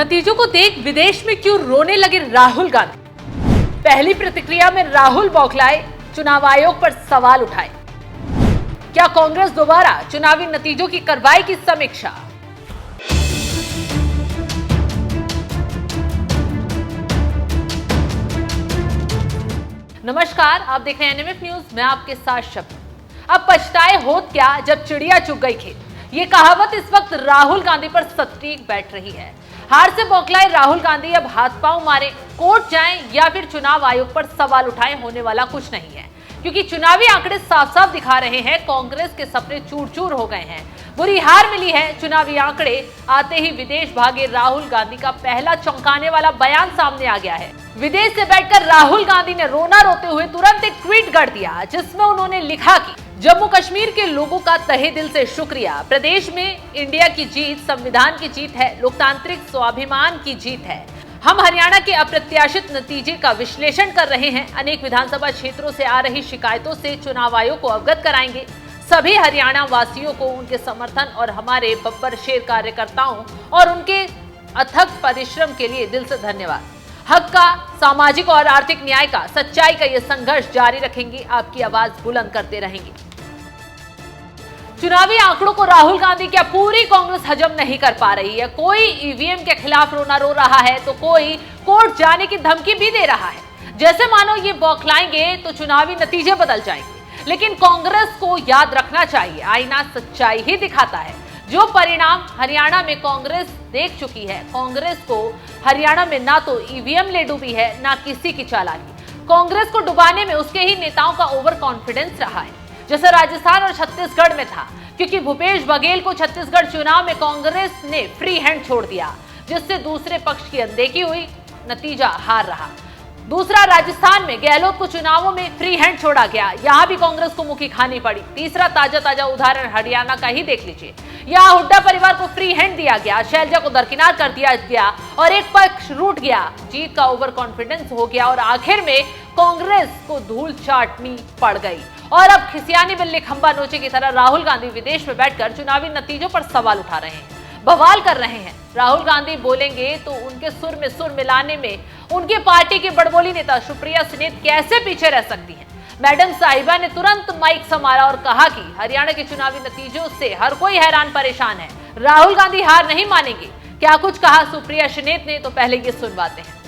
नतीजों को देख विदेश में क्यों रोने लगे राहुल गांधी। पहली प्रतिक्रिया में राहुल बौखलाए, चुनाव आयोग पर सवाल उठाए। क्या कांग्रेस दोबारा चुनावी नतीजों की कार्रवाई की समीक्षा। नमस्कार, आप देख रहे हैं एनएमएफ न्यूज। मैं आपके साथ शब्द। अब पछताए होत क्या जब चिड़िया चुग गई खेत। ये कहावत इस वक्त राहुल गांधी पर सटीक बैठ रही है। हार से बौखलाए राहुल गांधी अब हाथ पांव मारे, कोर्ट जाएं या फिर चुनाव आयोग पर सवाल उठाएं, होने वाला कुछ नहीं है, क्योंकि चुनावी आंकड़े साफ साफ दिखा रहे हैं कांग्रेस के सपने चूर चूर हो गए हैं। बुरी हार मिली है। चुनावी आंकड़े आते ही विदेश भागे राहुल गांधी का पहला चौंकाने वाला बयान सामने आ गया है। विदेश से बैठकर राहुल गांधी ने रोना रोते हुए तुरंत एक ट्वीट कर दिया, जिसमें उन्होंने लिखा कि जम्मू कश्मीर के लोगों का तहे दिल से शुक्रिया। प्रदेश में इंडिया की जीत संविधान की जीत है, लोकतांत्रिक स्वाभिमान की जीत है। हम हरियाणा के अप्रत्याशित नतीजे का विश्लेषण कर रहे हैं। अनेक विधानसभा क्षेत्रों से आ रही शिकायतों से चुनाव आयोग को अवगत कराएंगे। सभी हरियाणा वासियों को उनके समर्थन और हमारे बब्बर शेर कार्यकर्ताओं और उनके अथक परिश्रम के लिए दिल से धन्यवाद। हक का, सामाजिक और आर्थिक न्याय का, सच्चाई का ये संघर्ष जारी रखेंगे। आपकी आवाज बुलंद करते रहेंगे। चुनावी आंकड़ों को राहुल गांधी क्या पूरी कांग्रेस हजम नहीं कर पा रही है। कोई ईवीएम के खिलाफ रोना रो रहा है तो कोई कोर्ट जाने की धमकी भी दे रहा है, जैसे मानो ये बौखलाएंगे तो चुनावी नतीजे बदल जाएंगे। लेकिन कांग्रेस को याद रखना चाहिए, आईना सच्चाई ही दिखाता है। जो परिणाम हरियाणा में कांग्रेस देख चुकी है, कांग्रेस को हरियाणा में ना तो ईवीएम ले डूबी है, ना किसी की चालाकी। कांग्रेस को डुबाने में उसके ही नेताओं का ओवर कॉन्फिडेंस रहा है, जैसे राजस्थान और छत्तीसगढ़ में था, क्योंकि भूपेश बघेल को छत्तीसगढ़ चुनाव में कांग्रेस ने फ्री हैंड छोड़ दिया, जिससे दूसरे पक्ष की अनदेखी हुई, नतीजा हार रहा। दूसरा, राजस्थान में गहलोत को चुनावों में फ्री हैंड छोड़ा गया, यहां भी कांग्रेस को मुखी खानी पड़ी। तीसरा ताजा उदाहरण हरियाणा का ही देख लीजिए। यहां हुड्डा परिवार को फ्री हैंड दिया गया, शैलजा को दरकिनार कर दिया गया और एक पक्ष रूठ गया। जीत का ओवर कॉन्फिडेंस हो गया और आखिर में कांग्रेस को धूल चाटनी पड़ गई। और अब खिसियानी बिल्ली खंबा नोचे की तरह राहुल गांधी विदेश में बैठकर चुनावी नतीजों पर सवाल उठा रहे हैं, बवाल कर रहे हैं। राहुल गांधी बोलेंगे तो उनके सुर में सुर मिलाने में उनकी पार्टी की बड़बोली नेता सुप्रिया सुनीत कैसे पीछे रह सकती हैं। मैडम साहिबा ने तुरंत माइक संभाला और कहा कि हरियाणा के चुनावी नतीजों से हर कोई हैरान परेशान है, राहुल गांधी हार नहीं मानेंगे। क्या कुछ कहा सुप्रिया सुनीत ने, तो पहले ये सुनवाते हैं।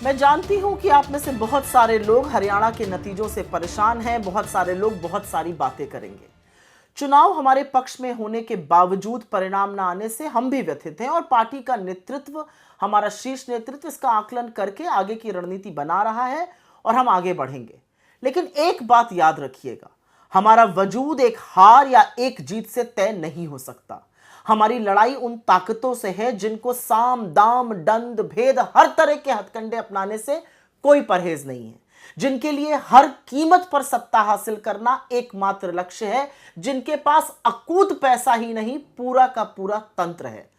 मैं जानती हूं कि आप में से बहुत सारे लोग हरियाणा के नतीजों से परेशान हैं। बहुत सारे लोग बहुत सारी बातें करेंगे। चुनाव हमारे पक्ष में होने के बावजूद परिणाम न आने से हम भी व्यथित हैं और पार्टी का नेतृत्व, हमारा शीर्ष नेतृत्व इसका आकलन करके आगे की रणनीति बना रहा है और हम आगे बढ़ेंगे। लेकिन एक बात याद रखिएगा, हमारा वजूद एक हार या एक जीत से तय नहीं हो सकता। हमारी लड़ाई उन ताकतों से है जिनको साम दाम दंड भेद हर तरह के हथकंडे अपनाने से कोई परहेज नहीं है, जिनके लिए हर कीमत पर सत्ता हासिल करना एकमात्र लक्ष्य है, जिनके पास अकूत पैसा ही नहीं पूरा का पूरा तंत्र है।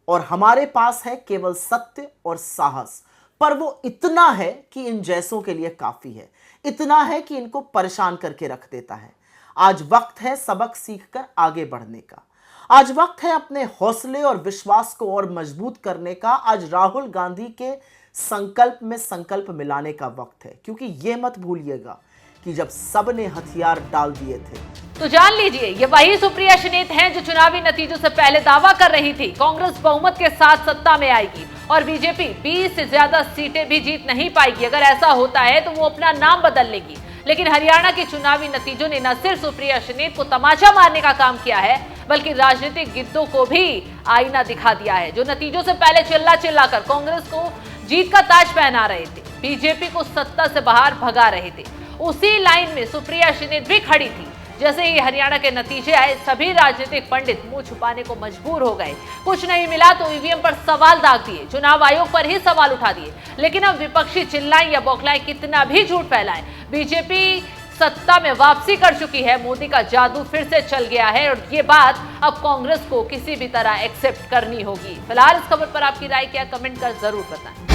और हमारे पास है केवल सत्य और साहस, पर वो इतना है कि इन जैसों के लिए काफी है, इतना है कि इनको परेशान करके रख देता है। आज वक्त है सबक सीखकर आगे बढ़ने का। आज वक्त है अपने हौसले और विश्वास को और मजबूत करने का। आज राहुल गांधी के संकल्प में संकल्प मिलाने का वक्त है, क्योंकि यह मत भूलिएगा कि जब सबने हथियार डाल दिए थे तो जान लीजिए ये वही सुप्रिया सुनीत हैं जो चुनावी नतीजों से पहले दावा कर रही थी कांग्रेस बहुमत के साथ सत्ता में आएगी और बीजेपी 20 से ज्यादा सीटें भी जीत नहीं पाएगी। अगर ऐसा होता है तो वो अपना नाम बदल लेगी। लेकिन हरियाणा के चुनावी नतीजों ने न सिर्फ सुप्रिया सुनीत को तमाचा मारने का काम किया है, बल्कि राजनीतिक गिद्धों को भी आईना दिखा दिया है, जो नतीजों से पहले चिल्ला कर कांग्रेस को जीत का ताज पहना रहे थे, बीजेपी को सत्ता से बाहर भगा रहे थे। उसी लाइन में सुप्रिया सुनीत भी खड़ी थी। जैसे ही हरियाणा के नतीजे आए, सभी राजनीतिक पंडित मुंह छुपाने को मजबूर हो गए। कुछ नहीं मिला तो ईवीएम पर सवाल दाग दिए, चुनाव आयोग पर ही सवाल उठा दिए। लेकिन अब विपक्षी चिल्लाएं या बौखलाएं, कितना भी झूठ फैलाएं, बीजेपी सत्ता में वापसी कर चुकी है। मोदी का जादू फिर से चल गया है और ये बात अब कांग्रेस को किसी भी तरह एक्सेप्ट करनी होगी। फिलहाल इस खबर पर आपकी राय क्या, कमेंट कर जरूर बताएं।